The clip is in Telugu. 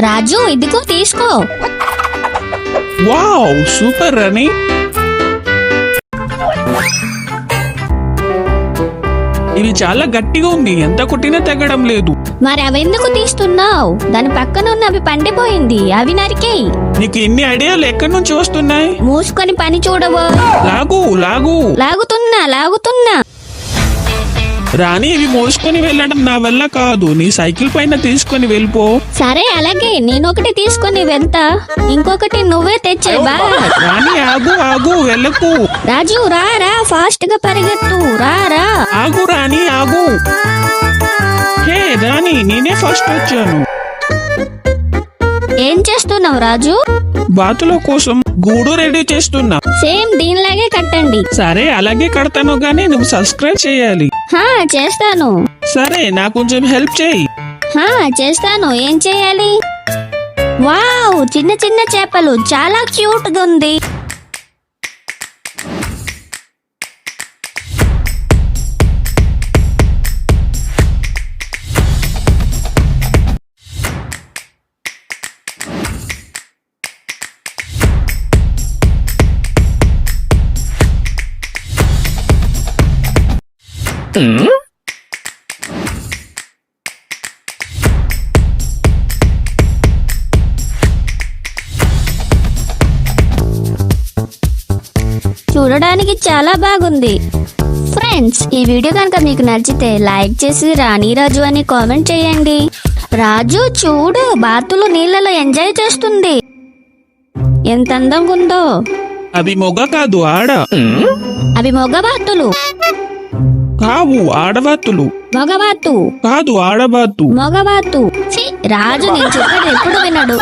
రాజు ఇదిగో తీసుకో. వావ్ సూపర్ రాణి. ఇది చాలా గట్టిగా ఉంది, ఎంత కొట్టినా తెగడం లేదు. మరి అవెందుకు తీస్తున్నావు? దాని పక్కన ఉన్న అవి పండిపోయింది, అవి నరికేయి. నీకు ఇన్ని ఐడియాలు ఎక్కడి నుంచి వస్తున్నాయి? మూసుకొని పని చూడవో. లాగు లాగు. లాగుతున్నా. రాణి ఇవి మోసుకొని వెళ్ళడం నా వల్ల కాదు, నీ సైకిల్ పైన తీసుకొని వెళ్ళిపో. సరే అలాగే, నేనొకటి తీసుకొని వెళ్తా, ఇంకొకటి నువ్వే తెచ్చే. బాయ్. రాణి ఆగు ఆగు, వెళ్ళకు. రాజు రా ఫాస్ట్ గా పరిగెత్తు, రా. ఆగు రాణి ఆగు. హే రాణి, నేనే ఫస్ట్ వచ్చాను. ఏం చేస్తున్నావు రాజు? బాతుల కోసం గూడు రెడీ చేస్తున్నా. సేమ్ దీనిలాగే కట్టండి. సరే అలాగే కడతాను, గానీ నువ్వు సబ్స్క్రైబ్ చేయాలి. చేస్తాను. సరే నాకు కొంచెం హెల్ప్ చేయి. చేస్తాను. ఏం చేయాలి? వావ్, చిన్న చిన్న చేపలు, చాలా క్యూట్ గా ఉంది. చూడడానికి చాలా బాగుంది. ఫ్రెండ్స్, ఈ వీడియో కనుక మీకు నచ్చితే లైక్ చేసి రాణి రాజు అని కామెంట్ చేయండి. రాజు చూడు, బాతులు నీళ్ళలో ఎంజాయ్ చేస్తుంది, ఎంత అందంగా ఉందో. అవి మొగ కాదు, ఆడ. అవి మగబాతులు కావు, ఆడబాతులు. మగబాతు కాదు, ఆడబాతు. మగబాతు. రాజు నేను చెప్పేది ఎప్పుడు వినడు.